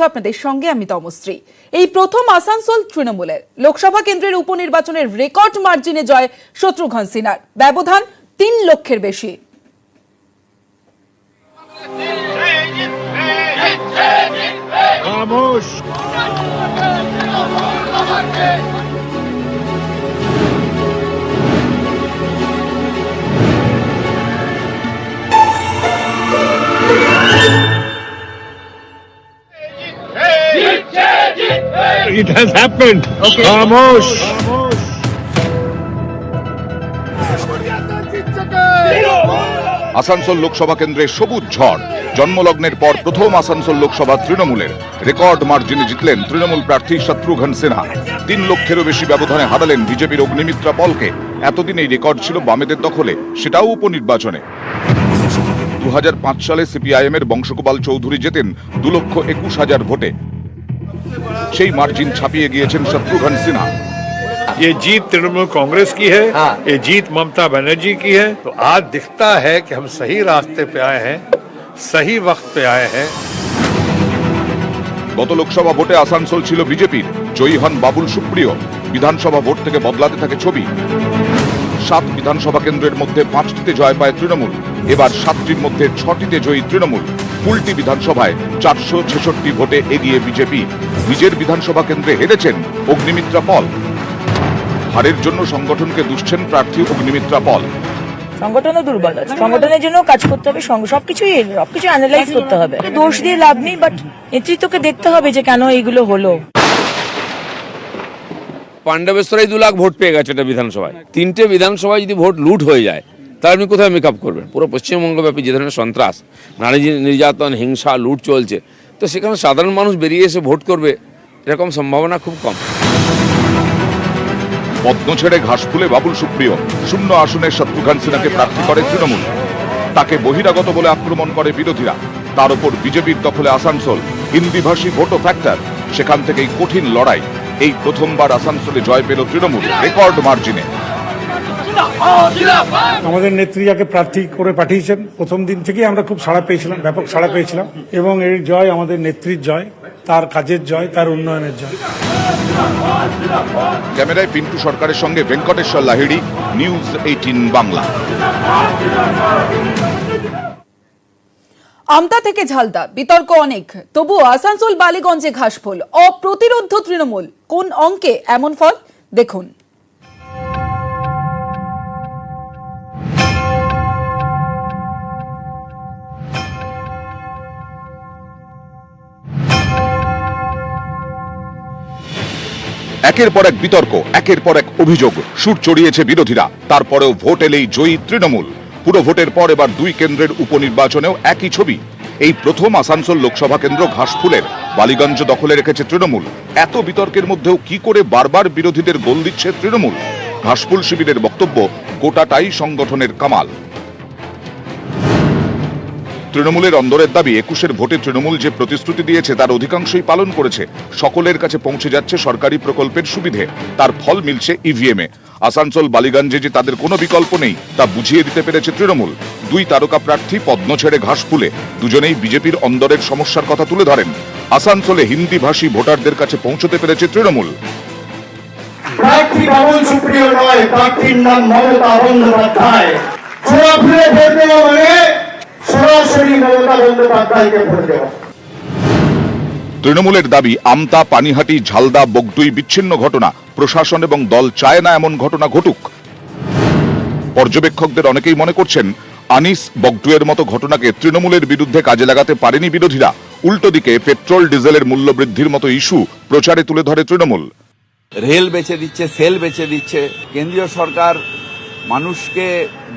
আপনাদের সঙ্গে আমি তমশ্রী। এই প্রথম আসানসোল তৃণমূলের লোকসভা কেন্দ্রের উপনির্বাচনের রেকর্ড মার্জিনে জয় শত্রুঘ্ন সিনহার, ব্যবধান 3 লক্ষের বেশি। It has happened. Okay. Khamosh. Asansol Lok Sabha কেন্দ্রে সবুজ ঝড়। জন্মলগ্নের পর প্রথম আসানসোল লোকসভা তৃণমূলের রেকর্ড মার্জিনে জিতলেন তৃণমূল প্রার্থী শত্রুঘ্ন সিনহা। 3 লক্ষেরও বেশি ব্যবধানে হারালেন বিজেপির অগ্নিমিত্রা পলকে। এতদিন এই রেকর্ড ছিল বামেদের দখলে, সেটাও উপনির্বাচনে। 2005 সালে সিপিআইএম এর বংশগোপাল চৌধুরী জেতেন 2,21,000 ভোটে। সেই মার্জিন ছাপিয়ে গিয়েছেন শত্রুঘ্ন সিনহা। ये जीत तृणमूल कांग्रेस की है, ये जीत ममता बनर्जी की है। तो आज दिखता है कि हम सही रास्ते पे आए हैं, सही वक्त पे आए हैं। গত লোকসভা ভোটে আসানসোল ছিল বিজেপির, জয়ী হন বাবুল সুপ্রিয়। বিধানসভা ভোট থেকে বদলাতে থাকে ছবি। 7 বিধানসভা কেন্দ্রের মধ্যে 5টিতে জয় পায় তৃণমূল। এবার 7টির মধ্যে 6টিতে জয়ী তৃণমূল। কুলটি বিধানসভায় 466 ভোটে এগিয়ে বিজেপি। নিজের বিধানসভা কেন্দ্রে হেরেছেন অগ্নিমিত্রা পল। হারের জন্য সংগঠনকে দুষছেন প্রার্থী অগ্নিমিত্রা পল। সংগঠনও দুর্বল আছে, সংগঠনের জন্য কাজ করতে হবে, সবকিছু অ্যানালাইজ করতে হবে। দোষ দিয়ে লাভ নেই, বাট নেতৃত্বকে দেখতে হবে যে কেন এইগুলো হলো। পাণ্ডবেশ্বরাই 2 লাখ ভোট পেয়ে গেছে এটা বিধানসভায়। 3টে বিধানসভায় যদি ভোট লুট হয়ে যায় তাহলে আপনি কোথায় মেকআপ করবেন? পুরো পশ্চিমবঙ্গব্যাপী যে ধরনের সন্ত্রাস, নারী নির্যাতন, হিংসা, লুট চলছে, তো সেখানে সাধারণ মানুষ বেরিয়ে এসে ভোট করবে এরকম সম্ভাবনা খুব কম। পদ্ম ছেড়ে ঘাস ফুলে বাবুল সুপ্রিয়। 0 আসনে শত্রুঘ্ন সিনহাকে প্রার্থী করে তৃণমূল। তাকে বহিরাগত বলে আক্রমণ করে বিরোধীরা। তার উপর বিজেপির দখলে আসানসোল, হিন্দিভাষী ভোটও ফ্যাক্টর। সেখান থেকেই কঠিন লড়াই। এই প্রথমবার আসানসোলে জয় পেল তৃণমূল রেকর্ড মার্জিনে। আমাদের নেত্রী যাকে প্রার্থী করে পাঠিয়েছেন, প্রথম দিন থেকেই আমরা খুব সাড়া পেয়েছিলাম, ব্যাপক সাড়া পেয়েছিলাম। এবং এর জয় আমাদের নেত্রীর জয়, তার কাজের জয়, তার উন্নয়নের জয়। ক্যামেরায় পিন্টু সরকারের সঙ্গে ভেঙ্কটেশ্বর লাহিড়ী, নিউজ 18 বাংলা। আমতা থেকে ঝালদা বিতর্ক অনেক, তবুও আসানসোল বালিগঞ্জে ঘাসফুল। অপ্রতিরোধ্য তৃণমূল, কোন অঙ্কে এমন ফল দেখুন। একের পর এক বিতর্ক, একের পর এক অভিযোগ, সুর চড়িয়েছে বিরোধীরা। তারপরেও ভোট এলেই জয়ী তৃণমূল। পুরো ভোটের পর এবার 2 কেন্দ্রের উপনির্বাচনেও একই ছবি। এই প্রথম আসানসোল লোকসভা কেন্দ্র ঘাসফুলের, বালিগঞ্জ দখলে রেখেছে তৃণমূল। এত বিতর্কের মধ্যেও কি করে বারবার বিরোধীদের গোল দিচ্ছে তৃণমূল? ঘাসফুল শিবিরের বক্তব্য, গোটাটাই সংগঠনের কামাল। তৃণমূলের অন্দরের দাবি, 21-এর ভোটে তৃণমূল যে প্রতিশ্রুতি দিয়েছে তার অধিকাংশই পালন করেছে। সকলের কাছে পৌঁছে যাচ্ছে সরকারি প্রকল্পের সুবিধে, তার ফল মিলছে ইভিএমে। আসানসোল বালিগঞ্জে যে তাদের কোনো বিকল্প নেই তা বুঝিয়ে দিতে পেরেছে তৃণমূল। 2 তারকা প্রার্থী পদ্ম ছেড়ে ঘাস ফুলে, দুজনেই বিজেপির অন্দরের সমস্যার কথা তুলে ধরেন। আসানসোলে হিন্দিভাষী ভোটারদের কাছে পৌঁছতে পেরেছে তৃণমূল। প্রার্থী বাবুল সুপ্রিয় নয়, প্রার্থীর নাম মমতা বন্দ্যোপাধ্যায়। ছোড়া ফুলে ভোট দেওয়া মানে সরাসরি মমতা বন্দ্যোপাধ্যায়কে ভোট দেওয়া। তৃণমূলের দাবি, আমতা, পানিহাটি, ঝালদা, বগটুই বিচ্ছিন্ন ঘটনা। প্রশাসন এবং দল চায় না এমন ঘটনা ঘটুক। পর্যবেক্ষকদের অনেকেই মনে করছেন, আনিস, বগটুয়ের মতো ঘটনাকে তৃণমূলের বিরুদ্ধে কাজে লাগাতে পারেনি বিরোধীরা। উল্টো দিকে পেট্রোল ডিজেলের মূল্য বৃদ্ধির মতো ইস্যু প্রচারে তুলে ধরে তৃণমূল। রেল বেচে দিচ্ছে, সেল বেচে দিচ্ছে। কেন্দ্রীয় সরকার মানুষকে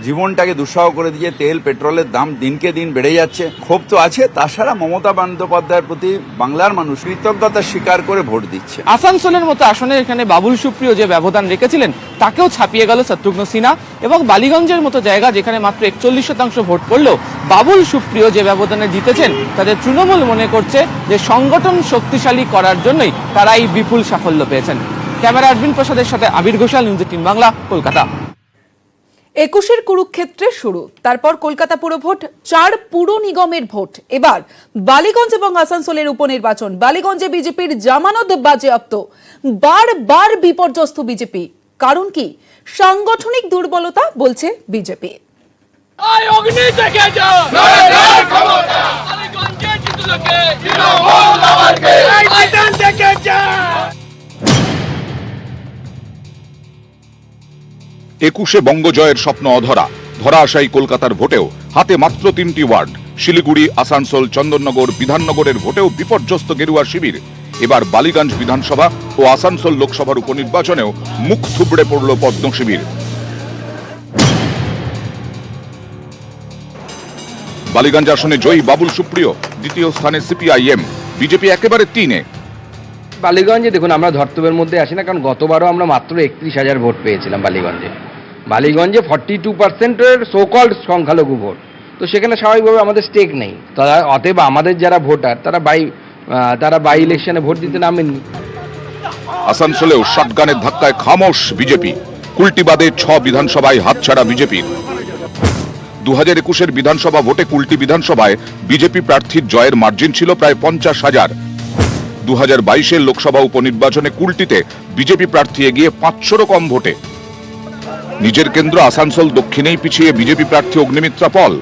জীবনটাকে দুঃসহ করে দিয়ে তেল পেট্রোলের দাম দিনকে দিন বেড়ে যাচ্ছে। ক্ষোভ তো আছে, তাছাড়া মমতা বন্দ্যোপাধ্যায়ের প্রতি বাংলার মানুষ কৃতজ্ঞতা স্বীকার করে ভোট দিচ্ছে। আসানসোলের মতো আসনে এখানে বাবুল সুপ্রিয় যে ব্যবধান রেখেছিলেন তাকেও ছাপিয়ে গেল শত্রুঘ্ন সিনহা। এবং বালিগঞ্জের মতো জায়গা যেখানে মাত্র 41% ভোট পড়লো, বাবুল সুপ্রিয় যে ব্যবধানে জিতেছেন, তাদের তৃণমূল মনে করছে যে সংগঠন শক্তিশালী করার জন্যই তারা এই বিপুল সাফল্য পেয়েছেন। ক্যামেরা অরবিন্দ প্রসাদের সাথে আবির ঘোষাল, নিউজ 18 বাংলা, কলকাতা। একুশের কুরুক্ষেত্রে শুরু, তারপর কলকাতা পুর ভোট, 4 পুর নিগমের ভোট, এবার বালিগঞ্জ এবং আসানসোলের উপনির্বাচন। বালিগঞ্জে বিজেপির জামানত বাজেয়াপ্ত, বারবার বিপর্যস্ত বিজেপি। কারণ কি? সাংগঠনিক দুর্বলতা বলছে বিজেপি। একুশে বঙ্গজয়ের স্বপ্ন অধরা, ধরাশায়ী কলকাতার ভোটেও হাতে মাত্র 3টি ওয়ার্ড। শিলিগুড়ি, আসানসোল, চন্দননগর, বিধাননগরের ভোটেও বিপর্যস্ত গেরুয়া শিবির। এবার বালিগঞ্জ বিধানসভা ও আসানসোল লোকসভার উপনির্বাচনেও মুখ থুবড়ে পড়ল পদ্ম শিবির। বালিগঞ্জ আসনে জয়ী বাবুল সুপ্রিয়, দ্বিতীয় স্থানে সিপিআইএম, বিজেপি একেবারে 3-এ। বালিগঞ্জে দেখুন, আমরা ধর্তব্যের মধ্যে আসি না, কারণ গতবারও আমরা মাত্র 31,000 ভোট পেয়েছিলাম বালিগঞ্জে 42%-এর সোকল্ড সংখ্যালঘু ভোট। তো সেখানে স্বাভাবিকভাবে আমাদের স্টেক নেই। অতএব আমাদের যারা ভোটার তারা বাই ইলেকশনে ভোট দিতে নামেননি। আসানসোলেও শটগানের ধাক্কায় খামোশ বিজেপি। কুলটি বাদে 6 বিধানসভায় হাতছাড়া বিজেপির। 2021-এর বিধানসভা ভোটে কুলটি বিধানসভায় বিজেপি প্রার্থীর জয়ের মার্জিন ছিল প্রায় 50,000। 2022-এর লোকসভা উপনির্বাচনে কুলটিতে বিজেপি প্রার্থী এগিয়ে 500-রও কম ভোটে। নিজের কেন্দ্র আসানসোল দক্ষিণেই পিছিয়ে বিজেপি প্রার্থী অগ্নিমিত্রা পল।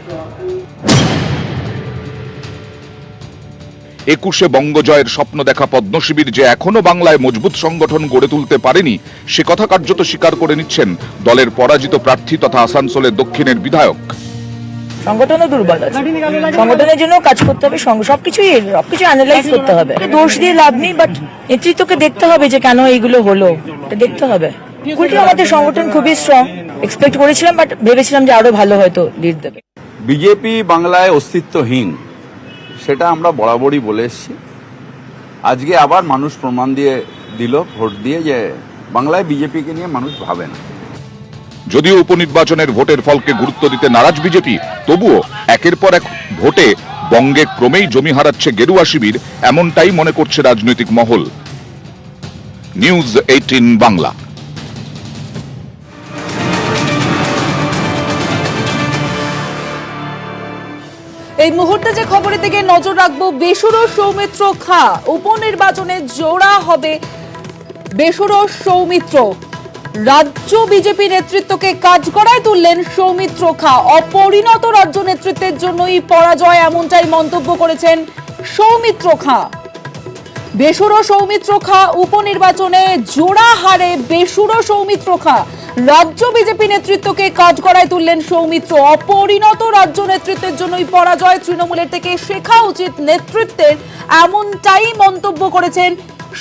21-এ বঙ্গজয়ের স্বপ্ন দেখা পদ্ম শিবির যে এখনো বাংলায় মজবুত সংগঠন গড়ে তুলতে পারেনি, সে কথা কার্যত স্বীকার করে নিচ্ছেন দলের পরাজিত প্রার্থী তথা আসানসোলের দক্ষিণের বিধায়ক। সংগঠনও দুর্বল আছে, সংগঠনের জন্য কাজ করতে হবে, সবকিছু অ্যানালাইজ করতে হবে। দোষ দিয়ে লাভ নেই, বাট নেতৃত্বকে দেখতে হবে যে কেন এইগুলো হলো, এটা দেখতে হবে। উল্টো আমাদের সংগঠন খুবই স্ট্রং, এক্সপেক্ট করেছিলাম, বাট ভেবেছিলাম যে আরো ভালো হয়তো লিড দেবে। বিজেপি বাংলায় অস্তিত্বহীন, সেটা আমরা বরাবরই বলে এসেছি। আজকে আবার মানুষ প্রমাণ দিয়ে দিল, ভোট দিয়ে, যে বাংলায় বিজেপিকে নিয়ে মানুষ ভাবে না। যদিও উপনির্বাচনের ভোটের ফলকে গুরুত্ব দিতে নারাজ বিজেপি, তবুও একের পর এক ভোটে বঙ্গে ক্রমেই জমি হারাচ্ছে গেরুয়া শিবির, এমনটাই মনে করছে রাজনৈতিক মহল। নিউজ 18 বাংলা। এই মুহূর্তে যে খবরের দিকে নজর রাখবো, বেসুরো সৌমিত্র খা উপনির্বাচনে জোড়া হবে বেসুরো সৌমিত্র। রাজ্য বিজেপি নেতৃত্বকে কাঠগড়ায় তুললেন সৌমিত্র খা। অপরিণত রাজ্য নেতৃত্বের জন্যই পরাজয়, এমনটাই মন্তব্য করেছেন সৌমিত্র খা। বেসুরো সৌমিত্র খা উপনির্বাচনে জোড়া হারে বেসুরো সৌমিত্র খা। রাজ্য বিজেপি নেতৃত্বকে কাঠগড়ায় তুললেন সৌমিত্র। অপরিণত রাজ্য নেতৃত্বের জন্যই পরাজয়, তৃণমূলের থেকে শেখা উচিত নেতৃত্বের, এমনটাই মন্তব্য করেছেন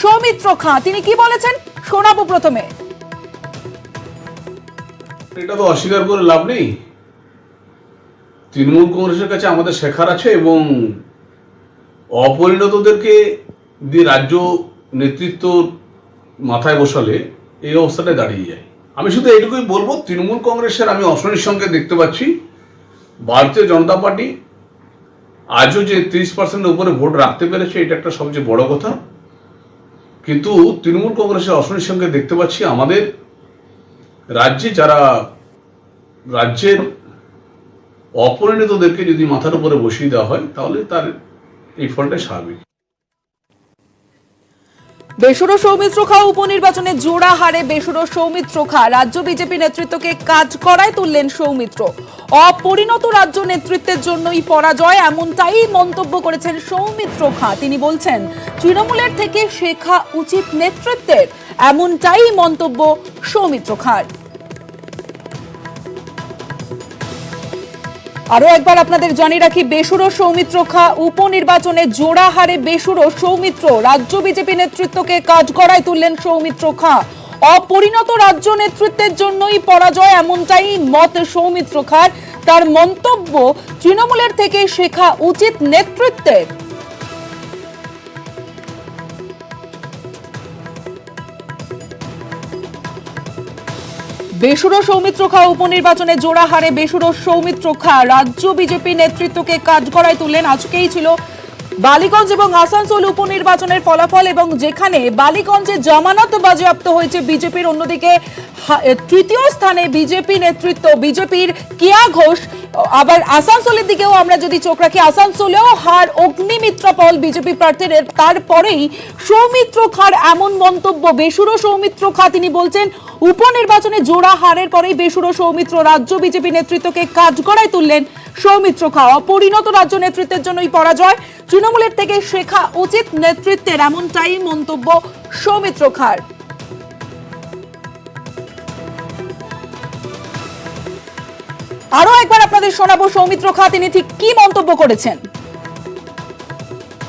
সৌমিত্র খা। তিনি কি বলেছেন শোনাবো প্রথমে। এটা তো অস্বীকার করে লাভ নেই। তৃণমূল কংগ্রেসের কাছে আমাদের শেখার আছে, এবং অপরিণতদেরকে দিয়ে রাজ্য নেতৃত্ব মাথায় বসালে এই অবস্থাটায় দাঁড়িয়ে যায়। আমি শুধু এইটুকুই বলবো, তৃণমূল কংগ্রেসের আমি অশনির সঙ্গে দেখতে পাচ্ছি। ভারতীয় জনতা পার্টি আজও যে 30%-এর উপরে ভোট রাখতে পেরেছে, এটা একটা সবচেয়ে বড় কথা। কিন্তু তৃণমূল কংগ্রেসের অশনির সঙ্গে দেখতে পাচ্ছি আমাদের রাজ্যে যারা রাজ্যের অপরিণতদেরকে যদি মাথার উপরে বসিয়ে দেওয়া হয়, তাহলে তার এই ফলটাই স্বাভাবিক। বেসুরো সৌমিত্র খা উপনির্বাচনে জোড়া হারে বেসুরো সৌমিত্র খা। রাজ্য বিজেপি নেতৃত্বকে কাঠগড়ায় তুললেন সৌমিত্র। অপরিণত রাজ্য নেতৃত্বের জন্যই পরাজয়, এমনটাই মন্তব্য করেছেন সৌমিত্র খা। তিনি বলছেন তৃণমূলের থেকে শেখা উচিত নেতৃত্বের, এমনটাই মন্তব্য সৌমিত্র খার। আরো একবার আপনাদের জানিয়ে রাখি, বেসুরো সৌমিত্র খা উপনির্বাচনে জোড়া হারে বেসুরো সৌমিত্র। রাজ্য বিজেপি নেতৃত্বকে কাঠগড়ায় তুললেন সৌমিত্র খা। অপরিণত রাজ্য নেতৃত্বের জন্যই পরাজয়, এমনটাই মত সৌমিত্র খার। তার মন্তব্য তৃণমূলের থেকে শেখা উচিত নেতৃত্বের। বেসুরো সৌমিত্র খা উপনির্বাচনে জোড়া হারে বেসুরো সৌমিত্র খা। রাজ্য বিজেপি নেতৃত্বকে কাঠগড়ায় তুললেন। আজকেই ছিল বালিগঞ্জ এবং আসানসোল উপনির্বাচনের ফলাফল এবং যেখানে বালিগঞ্জে জামানত বাজেয়াপ্ত হয়েছে বিজেপির, অন্যদিকে তৃতীয় স্থানে বিজেপি নেতৃত্ব, বিজেপির কিয়া ঘোষ। আবার আসানসোলের দিকেও আমরা যদি চোখ রাখি, আসানসোলেও হার অগ্নিমিত্রা পল বিজেপি প্রার্থীর। তারপরেই সৌমিত্র খাঁর এমন মন্তব্য, বেসুরো সৌমিত্র খাঁ, তিনি বলছেন উপনির্বাচনে জোড়া হারের পরেই বেসুরো সৌমিত্র, রাজ্য বিজেপি নেতৃত্বকে কাঠগড়ায় তুললেন সৌমিত্র খাঁ। অপরিণত রাজ্য নেতৃত্বের জন্যই পরাজয়, তৃণমূলের থেকে শেখা উচিত নেতৃত্বের, এমনটাই মন্তব্য সৌমিত্র খাঁর। আরো একবার আপনাদের শোনাবো সৌমিত্র খাঁ তিনি ঠিক কি মন্তব্য করেছেন।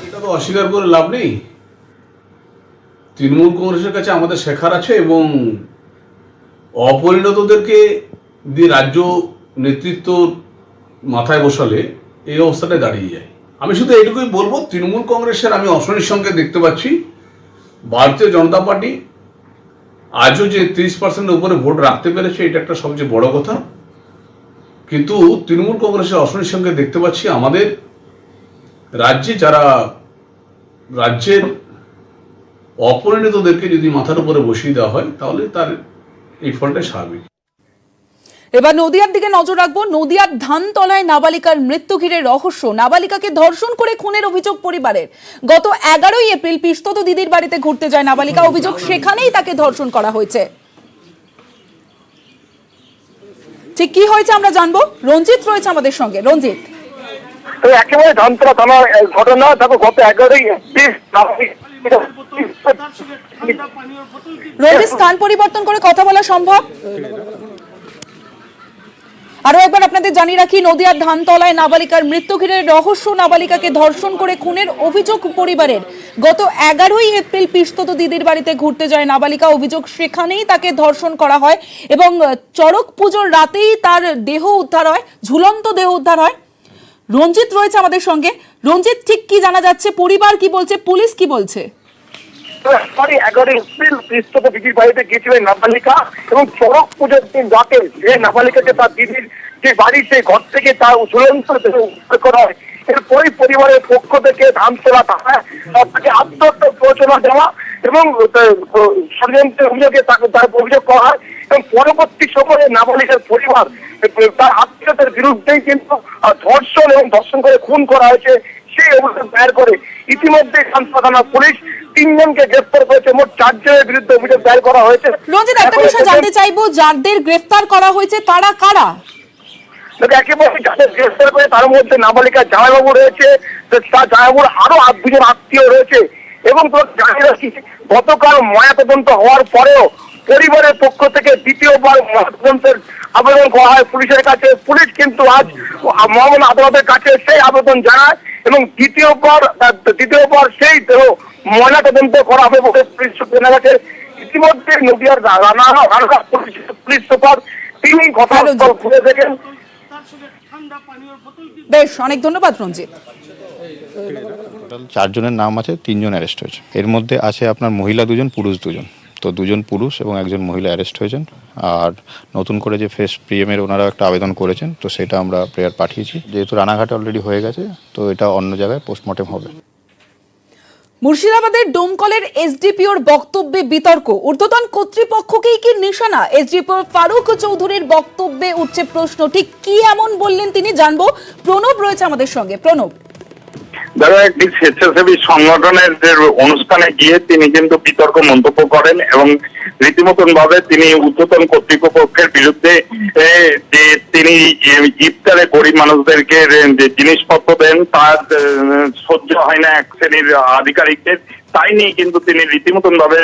এটা তো অস্বীকার করে লাভ নেই। তৃণমূল কংগ্রেসের কাছে আমাদের শেখার আছে এবং অপরিণতদেরকে দিয়ে রাজ্য নেতৃত্ব মাথায় বসালে এই অবস্থাটায় দাঁড়িয়ে যায়। আমি শুধু এইটুকুই বলবো, তৃণমূল কংগ্রেসের আমি অশনির সঙ্গে দেখতে পাচ্ছি ভারতীয় জনতা পার্টি আজও যে 30% উপরে ভোট রাখতে পেরেছে, এটা একটা সবচেয়ে বড় কথা। কিন্তু তৃণমূল কংগ্রেসের অশনির সঙ্গে দেখতে পাচ্ছি আমাদের রাজ্যে যারা রাজ্যের অপরিণতদেরকে যদি মাথার উপরে বসিয়ে দেওয়া হয় তাহলে তার এই ফলটা স্বাভাবিক। এবার নদিয়ার দিকে নজর রাখবো। নদিয়ার ধানতলায় নাবালিকার মৃত্যু ঘিরে রহস্য। নাবালিকাকে ধর্ষণ করে খুনের অভিযোগ পরিবারের। গত 11 এপ্রিল পিস্তত দিদির বাড়িতে ঘুরতে যায় নাবালিকা, অভিযোগ সেখানেই তাকে ধর্ষণ করা হয়েছে। ঠিক কি হয়েছে আমরা জানবো, রঞ্জিত রয়েছে আমাদের সঙ্গে। রঞ্জিত, একেবারে ধানতলা থানার ঘটনা। দেখো গত 11 এপ্রিল রঞ্জিত, স্থান পরিবর্তন করে কথা বলা সম্ভব? আরো একবার আপনাদের জানিয়ে রাখি, নদিয়ার ধানতলায় নাবালিকার মৃত্যু ঘিরে রহস্য। নাবালিকাকে ধর্ষণ করে খুনের অভিযোগ পরিবারের। গত 11 এপ্রিল পিস্তত দিদির বাড়িতে ঘুরতে যায় নাবালিকা, অভিযোগ সেখানেই তাকে ধর্ষণ করা হয় এবং চড়ক পুজোর রাতেই তার দেহ উদ্ধার হয়, ঝুলন্ত দেহ উদ্ধার হয়। রঞ্জিত রয়েছে আমাদের সঙ্গে। রঞ্জিত, ঠিক কি জানা যাচ্ছে, পরিবার কি বলছে, পুলিশ কি বলছে? 11 এপ্রিল পিস্তত দিদির বাড়িতে গিয়েছিলেন নাবালিকা এবং চড়ক পুজোর দিন রাতে যে নাবালিকাকে তার দিদির যে বাড়ি, সেই ঘর থেকে তার ঝুলন্ত দেহ উদ্ধার করা হয়। এরপরই পরিবারের পক্ষ থেকে ধানতলা থানায় তাকে আত্মহত্যা প্ররোচনা দেওয়া এবং ষড়যন্ত্রের অভিযোগে তার অভিযোগ করা হয় এবং পরবর্তী সময়ে নাবালিকার পরিবার তার আত্মীয়দের বিরুদ্ধেই কিন্তু ধর্ষণ এবং ধর্ষণ করে খুন করা হয়েছে সেই অভিযোগ দায়ের করে ইতিমধ্যে ধানতলা থানার পুলিশ 3 জনকে গ্রেফতার করেছে। মোট 4 জনের বিরুদ্ধে অভিযোগ দায়ের করা হয়েছে। রঞ্জিত, একটা বিষয় জানতে চাইবো, যাদের গ্রেফতার করা হয়েছে তারা কারা? একেবারে যাদের গ্রেফতার করে তার মধ্যে নাবালিকার জামাইবাবু রয়েছে, তার জামাইবাবুর আরো 2 জন আত্মীয় রয়েছে এবং জানিয়ে রাখি গতকাল ময়নাতদন্ত হওয়ার পরেও পরিবারের পক্ষ থেকে দ্বিতীয়বার ময়নাতদন্তের আবেদন করা হয় পুলিশের কাছে। পুলিশ কিন্তু আজ মহামান্য আদালতের কাছে সেই আবেদন জানায় এবং দ্বিতীয়বার সেই দেহ ময়নাতদন্ত করা হবে বলে পুলিশ সূত্রে জানা গেছে। ইতিমধ্যে নদিয়ার রানাঘাট পুলিশ সুপার তিনি ঘটনাস্থল ঘুরে দেখেন। বেশ, অনেক ধন্যবাদ রঞ্জিত। 4 জনের নাম আছে, 3 জন অ্যারেস্ট হয়েছে। এর মধ্যে আছে আপনার মহিলা 2 জন, পুরুষ 2 জন। তো 2 জন পুরুষ এবং 1 জন মহিলা অ্যারেস্ট হয়েছেন। আর নতুন করে যে ফেস প্রিএমের ওনারা একটা আবেদন করেছেন, তো সেটা আমরা প্রেয়ার পাঠিয়েছি। যেহেতু রানাঘাটে অলরেডি হয়ে গেছে, তো এটা অন্য জায়গায় পোস্টমর্টেম হবে। মুর্শিদাবাদের ডোমকলের এসডিপিওর বক্তব্যে বিতর্ক। ঊর্ধ্বতন কর্তৃপক্ষকেই কি নিশানা? এসডিপিও ফারুক চৌধুরীর বক্তব্যে উঠছে প্রশ্ন। ঠিক কি এমন বললেন তিনি, জানবো। প্রণব রয়েছে আমাদের সঙ্গে। প্রণব, দাদা, একটি স্বেচ্ছাসেবী সংগঠনের যে অনুষ্ঠানে গিয়ে তিনি কিন্তু বিতর্ক মন্তব্য করেন এবং রীতিমতন ভাবে তিনি ঊর্ধ্বতন কর্তৃপক্ষের বিরুদ্ধে যে তিনি ইফতারে গরিব মানুষদেরকে যে জিনিসপত্র দেন তার সহ্য হয় না এক শ্রেণীর আধিকারিকদের, তাই নিয়ে কিন্তু তিনি রীতিমতন ভাবে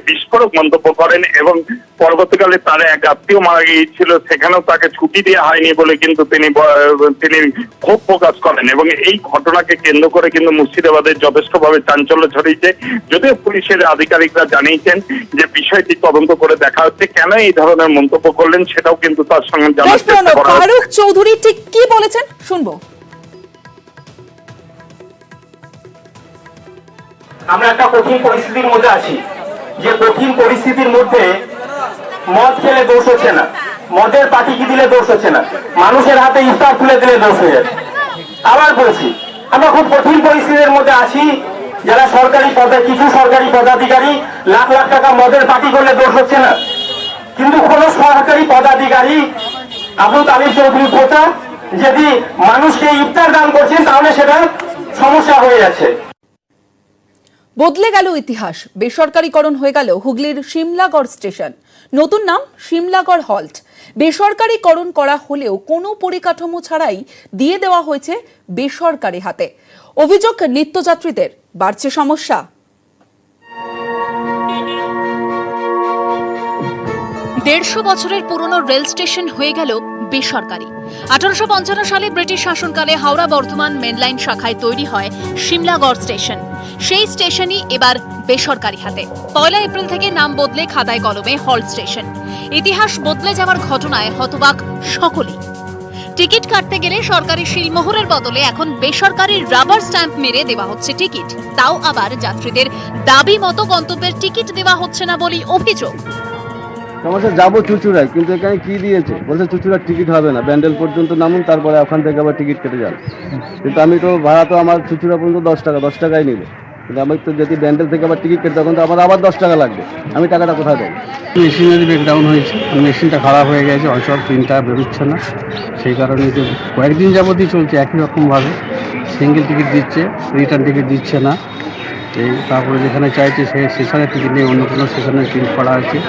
বিস্ফোরক মন্তব্য করেন এবং পরবর্তীকালে তার এক আত্মীয় মারা গিয়েছিল, সেখানেও তাকে ছুটি দেওয়া হয়নি বলে কিন্তু তিনি ক্ষোভ প্রকাশ করেন এবং এই ঘটনাকে কেন্দ্র করে কিন্তু মুর্শিদাবাদের যথেষ্টভাবে চাঞ্চল্য ছড়িয়েছে। যদিও পুলিশের আধিকারিকরা জানিয়েছেন যে বিষয়টি তদন্ত করে দেখা হচ্ছে, কেন এই ধরনের মন্তব্য করলেন সেটাও কিন্তু তার সঙ্গে জানার চেষ্টা করা হচ্ছে। ফারুক চৌধুরী ঠিক কি বলেছেন শুনবো। আমরা একটা কঠিন পরিস্থিতির মধ্যে আছি, যে কঠিন পরিস্থিতির মধ্যে মদ খেলে দোষ হচ্ছে না, মদের পাটিকি দিলে দোষ হচ্ছে না, মানুষের হাতে ইফতার তুলে দিলে দোষ হয়ে যাচ্ছে। আবার বলছি, আমরা খুব কঠিন পরিস্থিতির মধ্যে আছি। যারা কিছু সরকারি পদাধিকারী লাখ লাখ টাকা মদের পার্টি করলে দোষ হচ্ছে না, কিন্তু কোন সরকারি পদাধিকারী আবু তালিব চৌধুরী পোতা যদি মানুষকে ইফতার দান করছেন তাহলে সেটা সমস্যা হয়ে যাচ্ছে। বদলে গেল ইতিহাস, বেসরকারীকরণ হয়ে গেল হুগলির শিমলাগড় স্টেশন। নতুন নাম শিমলাগড় হল্ট। বেসরকারীকরণ করা হলেও কোনো পরিকাঠামো ছাড়াই দিয়ে দেওয়া হয়েছে বেসরকারি হাতে। অভিযোগ নিত্যযাত্রীদের, বাড়ছে সমস্যা। 150 বছরের পুরনো রেল স্টেশন হয়ে গেল বেসরকারি। 1855 সালে ব্রিটিশ শাসনকালে হাওড়া বর্ধমান মেনলাইন শাখায় তৈরি হয় শিমলাগড় স্টেশন। সেই স্টেশনই এবার বেসরকারি হাতে। 1 এপ্রিল থেকে নাম বদলে খাতায় কলমে হল্ট স্টেশন। ইতিহাস বদলে যাওয়ার ঘটনায় হতবাক সকলেই। টিকিট কাটতে গেলে সরকারি শিলমোহরের বদলে এখন বেসরকারি রাবার স্ট্যাম্প মেরে দেওয়া হচ্ছে টিকিট। তাও আবার যাত্রীদের দাবি মতো গন্তব্যের টিকিট দেওয়া হচ্ছে না বলেই অভিযোগ। সমস্যা যাবো চুচুড়ায়, কিন্তু এখানে কি দিয়েছে বলছে চুচুড়ার টিকিট হবে না, ব্যান্ডেল পর্যন্ত নামুন, তারপরে ওখান থেকে আবার টিকিট কেটে যান। কিন্তু আমি তো ভাড়া তো আমার চুচুড়া পর্যন্ত 10 টাকাই নিবে, কিন্তু আমি তো যদি ব্যান্ডেল থেকে আবার টিকিট কেটে তখন তো আমার আবার 10 টাকা লাগবে। আমি টাকাটা কোথায় দেবো? মেশিনারি ব্রেকডাউন হয়েছে, মেশিনটা খারাপ হয়ে গেছে, অঞ্চল প্রিন্টটা বেরোচ্ছে না। সেই কারণে তো কয়েকদিন যাবতই চলছে একই রকমভাবে, সিঙ্গেল টিকিট দিচ্ছে, রিটার্ন টিকিট দিচ্ছে না। এই তারপরে যেখানে চাইছে সেই স্টেশনের টিকিট নিয়ে অন্য কোনো স্টেশনের প্রিন্ট করা আছে।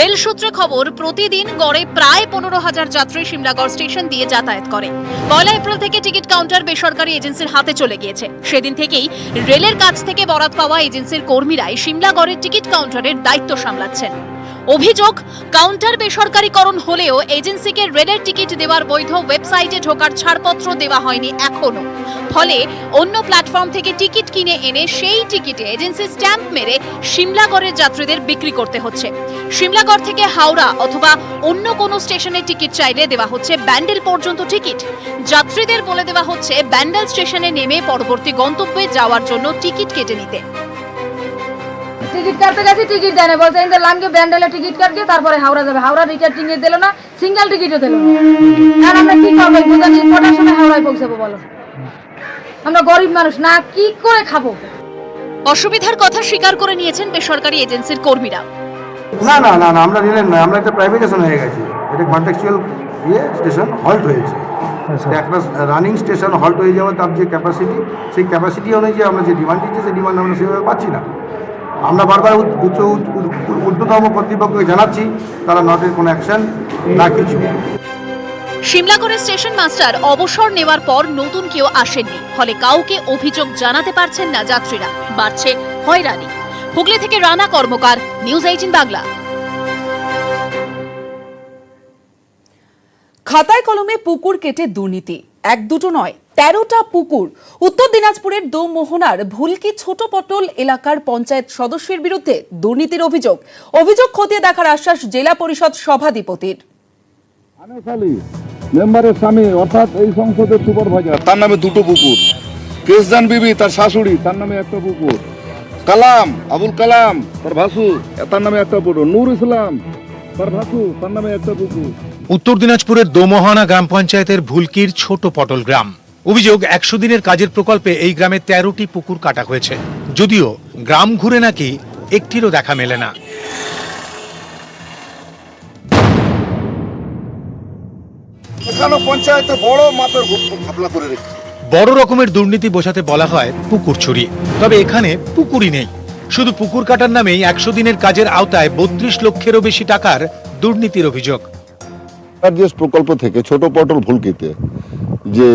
রেল সূত্রে খবর, প্রতিদিন গড়ে প্রায় 15,000 যাত্রী শিমলাগড় স্টেশন দিয়ে যাতায়াত করে। 1 এপ্রিল থেকে টিকিট কাউন্টার বেসরকারি এজেন্সির হাতে চলে গিয়েছে। সেদিন থেকেই রেলের কাছ থেকে বরাত পাওয়া এজেন্সির কর্মীরাই শিমলাগড়ের টিকিট কাউন্টারের দায়িত্ব সামলাচ্ছেন। অভিযোগ, কাউন্টার বেসরকারীকরণ হলেও এজেন্সিকে রেলের টিকিট দেওয়ার বৈধ ওয়েবসাইটে ঢোকার ছাড়পত্র দেওয়া হয়নি এখনো। ফলে অন্য প্ল্যাটফর্ম থেকে টিকিট কিনে এনে সেই টিকিটে এজেন্সি স্ট্যাম্প মেরে শিমলাগড়ের যাত্রীদের বিক্রি করতে হচ্ছে। শিমলাগড় থেকে হাওড়া অথবা অন্য কোনো স্টেশনে টিকিট চাইলে দেওয়া হচ্ছে ব্যান্ডেল পর্যন্ত টিকিট। যাত্রীদের বলে দেওয়া হচ্ছে ব্যান্ডেল স্টেশনে নেমে পরবর্তী গন্তব্যে যাওয়ার জন্য টিকিট কেটে নিতে। টিকিট কাটতে গেছি, টিকিট দেয় না, বলছে লামকে ব্যান্ডেলে টিকিট কাটবে, তারপরে হাওড়া যাবে। হাওড়া রিটার্ন টিকিট দিল না, সিঙ্গেল টিকিটও দিল না। আর আমরা কি করবো? বুঝাচ্ছি কটার সময় হাওড়ায় পৌঁছাবো বলো? আমরা গরিব মানুষ না, কি করে খাবো? অসুবিধার কথা স্বীকার করে নিয়েছেন বেসরকারি এজেন্সির কর্মীরা। না না না না, আমরা রেলের নয়, আমরা একটা প্রাইভেটেশন হয়ে গেছি। এটা কন্ট্রাকচুয়াল স্টেশন হল্ট হয়েছে। একটা রানিং স্টেশন হল্ট হয়ে যাওয়ার তার যে ক্যাপাসিটি, সেই ক্যাপাসিটি অনুযায়ী আমরা যে ডিমান্ড দিচ্ছি সেই ডিমান্ড আমরা সেভাবে পাচ্ছি না। আমরা বারবার ঊর্ধ্বতম কর্তৃপক্ষকে জানাচ্ছি, তারা নটের কোনো অ্যাকশন না কিছু। শিমলাগড়ের স্টেশন মাস্টার অবসর নেওয়ার পর নতুন কেউ আসেননি, ফলে কাউকে অভিযোগ জানাতে পারছেন না যাত্রীরা। বাড়ছে হয়রানি। হুগলি থেকে রানা কর্মকার, নিউজ 18 বাংলা। খাতায় কলমে পুকুর কেটে দুর্নীতি, এক দুটো নয় 13টা পুকুর। উত্তর দিনাজপুরের দোমোহনার ভুলকি ছোট পটল এলাকার পঞ্চায়েত সদস্যের বিরুদ্ধে দুর্নীতির অভিযোগ। অভিযোগ খতিয়ে দেখার আশ্বাস জেলা পরিষদ সভাধিপতির। মেম্বারের স্বামী অর্থাৎ এই সংসদের সুপারভাইজার, তার নামে 2টো পুকুর। কেশজান বিবি তার শাশুড়ি, তার নামে 1টা পুকুর। কালাম, আবুল কালাম তার ভাসু, তার নামে 1টা পুকুর। নূর ইসলাম তার ভাসু, তার নামে 1টা পুকুর। উত্তর দিনাজপুরের দোমোহনা গ্রাম পঞ্চায়েতের ভুলকির ছোট পটল গ্রাম। অভিযোগ, 100 দিনের কাজের প্রকল্পে এই গ্রামে 13টি পুকুর কাটা হয়েছে, যদিও গ্রাম ঘুরে নাকি একটিরও দেখা মেলে না। এখানে পঞ্চায়েতে বড় মাপের ঘাপলা করে রেখেছে। বড় রকমের দুর্নীতি বোঝাতে বলা হয় পুকুর চুরি, তবে এখানে পুকুরই নেই। শুধু পুকুর কাটার নামেই 100 দিনের কাজের আওতায় 32 লক্ষেরও বেশি টাকার দুর্নীতির অভিযোগ। প্রকল্প থেকে ছোট পটল ভুলকিতে যে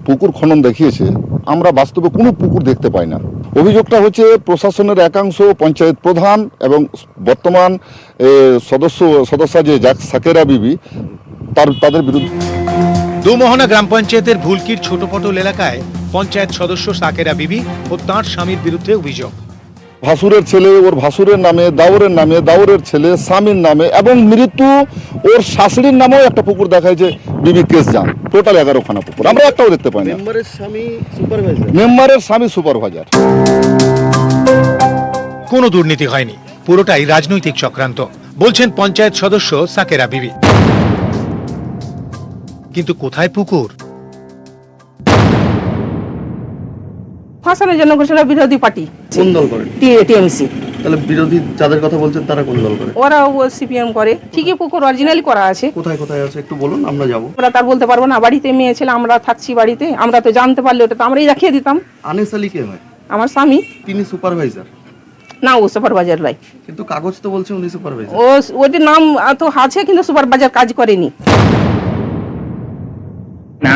পুকুর খনন দেখিয়েছে, আমরা বাস্তবে কোনো পুকুর দেখতে পাই না। অভিযোগটা হচ্ছে প্রশাসনের একাংশ, পঞ্চায়েত প্রধান এবং বর্তমান সদস্য যে সাকেরা বিবি তাদের বিরুদ্ধে। দোমোহনা গ্রাম পঞ্চায়েতের ভুলকির ছোট পটল এলাকায় পঞ্চায়েত সদস্য সাকেরা বিবি ও তাঁর স্বামীর বিরুদ্ধে অভিযোগ। ভাসুরের ছেলে ওর ভাসুরের নামে, দাউরের নামে, দাউরের ছেলে স্বামীর নামে এবং মৃত্যু ওর শাশুড়ির নামেও একটা পুকুর দেখায় যে বিবি কেশজান। টোটাল 11খানা পুকুর, আমরা একটাও দেখতে পাই না। মেম্বারের স্বামী সুপারভাইজার। কোনো দুর্নীতি হয়নি, পুরোটাই রাজনৈতিক চক্রান্ত বলছেন পঞ্চায়েত সদস্য সাকেরা বিবি। কিন্তু কোথায় পুকুর? ফাঁসানোর জন্য ঘোষণা বিরোধী পার্টি কোন দল করে? টিএমসি। তাহলে বিরোধী যাদের কথা বলছেন তারা কোন দল করে? ওরা সিপিএম করে। ঠিকই পুকুর অরিজিনালি করা আছে। কোথায় কোথায় আছে একটু বলুন, আমরা যাব। ওরা তার বলতে পারবো না, বাড়িতে মেয়ে ছেলে আমরা থাকছি বাড়িতে, আমরা তো জানতে পারলে ওটা তো আমরাই রাখিয়ে দিতাম। আনিস আলী কে হয়? আমার স্বামী। তিনি সুপারভাইজার? না, ও সুপারভাইজার নাই। কিন্তু কাগজ তো বলছে উনি সুপারভাইজার। ওদের নাম তো আছে কিন্তু সুপারভাইজার কাজ করেনি।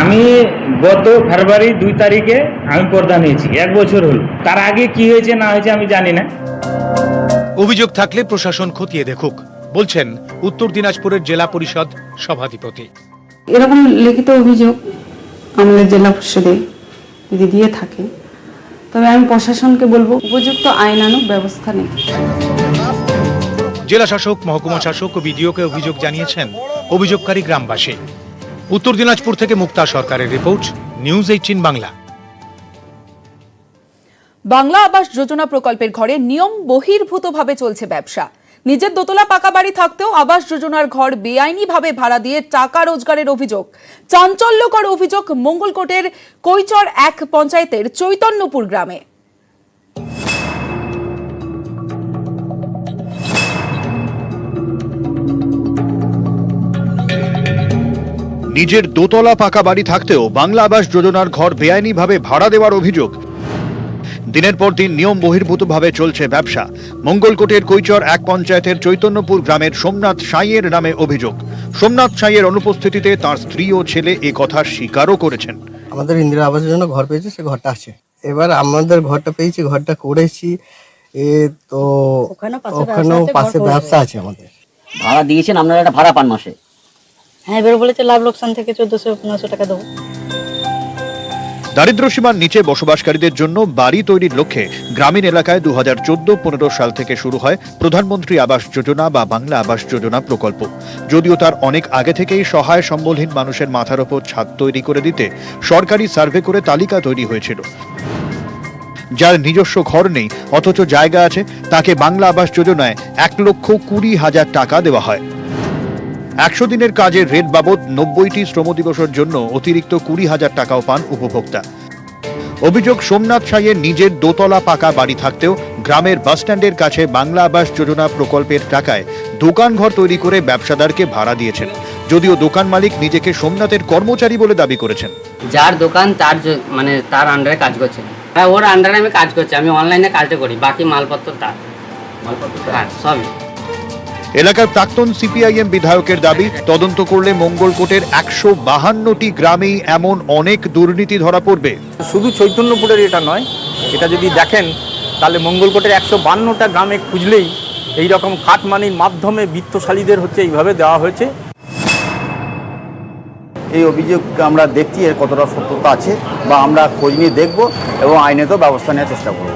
আমি গত ফেব্রুয়ারি 2 তারিখে আমি পর্দা নিয়েছি, 1 বছর হলো। তার আগে কি হয়েছে না হয়েছে আমি জানি না। অভিযোগ থাকলে প্রশাসন খতিয়ে দেখুক, বলছেন উত্তর দিনাজপুরের জেলা পরিষদ সভাধিপতি। এরকম লিখিত অভিযোগ আমাদের জেলা পরিষদে যদি দিয়ে থাকে তবে আমি প্রশাসনকে বলবো উপযুক্ত আইনানুগ ব্যবস্থা নেই। জেলা শাসক, মহকুমা শাসক ও বিডিওকে অভিযোগ জানিয়েছেন অভিযোগকারী গ্রামবাসী। উত্তর দিনাজপুর থেকে মুক্তা সরকারের রিপোর্ট, নিউজ 18 বাংলা। বাংলা আবাস যোজনা প্রকল্পের ঘরে নিয়ম বহির্ভূতভাবে চলছে ব্যবসা। নিজের দোতলা পাকা বাড়ি থাকতেও আবাস যোজনার ঘর বেআইনিভাবে ভাড়া দিয়ে টাকা রোজগারের অভিযোগ। চাঞ্চল্যকর অভিযোগ মঙ্গলকোটের কৈচর 1 পঞ্চায়েতের চৈতন্যপুর গ্রামে। নিজের দোতলা পাকা বাড়ি থাকতেও বাংলা আবাস যোজনার ঘর বেআইনিভাবে ভাড়া দেওয়ার অভিযোগ। দিনের পর দিন নিয়ম বহির্ভূতভাবে চলছে ব্যবসা। মঙ্গলকোটের কৈচর 1 পঞ্চায়েতের চৈতন্যপুর গ্রামের সোমনাথ সাঁইয়ের নামে অভিযোগ। সোমনাথ সাঁইয়ের অনুপস্থিতিতে তার স্ত্রী ও ছেলে এ কথা স্বীকারও করেছেন। আমাদের ইন্দিরা আবাসের জন্য ঘর পেয়েছি, সে ঘরটা আছে। এবার আমাদের ঘরটা পেয়েছি, ঘরটা করেছি, তো ওখানেও পাশে ব্যবসা আছে আমাদের। ভাড়া দিয়েছেন আপনারা, একটা ভাড়া পান মাসে? হ্যাঁ, এবার বলেছে লাভ লোকসান থেকে 1400-1500 টাকা দেবো। দারিদ্র্য সীমার নিচে বসবাসকারীদের জন্য বাড়ি তৈরির লক্ষ্যে গ্রামীণ এলাকায় 2014-15 সাল থেকে শুরু হয় প্রধানমন্ত্রী আবাস যোজনা বা বাংলা আবাস যোজনা প্রকল্প। যদিও তার অনেক আগে থেকেই সহায় সম্বলহীন মানুষের মাথার ওপর ছাদ তৈরি করে দিতে সরকারি সার্ভে করে তালিকা তৈরি হয়েছিল। যার নিজস্ব ঘর নেই অথচ জায়গা আছে, তাকে বাংলা আবাস যোজনায় 1,20,000 টাকা দেওয়া হয়। 100 দিনের কাজের রেট বাবদ 90টি শ্রম দিবসের জন্য অতিরিক্ত 20,000 টাকাও পান উপভোক্তা। অভিযোগ, সোমনাথ সাঁইয়ের নিজের দোতলা পাকা বাড়ি থাকতেও গ্রামের বাসস্ট্যান্ডের কাছে বাংলা আবাস যোজনা প্রকল্পের টাকায় দোকান ঘর তৈরি করে ব্যবসাদারকে ভাড়া দিয়েছেন। যদিও দোকান মালিক নিজেকে সোমনাথের কর্মচারী বলে দাবি করেছেন। যার দোকান তার আন্ডারে কাজ করছে, ওর আন্ডারে আমি কাজ করছি, আমি অনলাইনে কাজটা করি, বাকি মালপত্র তার, হ্যাঁ সবই। এলাকার প্রাক্তন সিপিআইএম বিধায়কের দাবি, তদন্ত করলে মঙ্গলকোটের 152টি গ্রামেই এমন অনেক দুর্নীতি ধরা পড়বে। শুধু চৈতন্যপুরের এটা নয়, এটা যদি দেখেন তাহলে মঙ্গলকোটের 152টা গ্রামে খুঁজলেই এই রকম কাটমানির মাধ্যমে বিত্তশালীদের এইভাবে দেওয়া হয়েছে। এই অভিযোগ আমরা দেখছি এর কতটা সত্যতা আছে বা আমরা খোঁজ নিয়ে দেখব এবং আইনত ব্যবস্থা নেওয়ার চেষ্টা করব।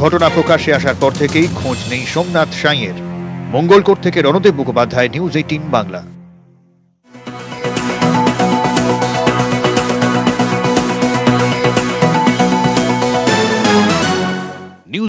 ঘটনা প্রকাশ্যে আসার পর থেকেই খোঁজ নেই সোমনাথ সাঁইয়ের। মঙ্গলকোট থেকে রণদেব মুখোপাধ্যায়, নিউজ 18 বাংলা।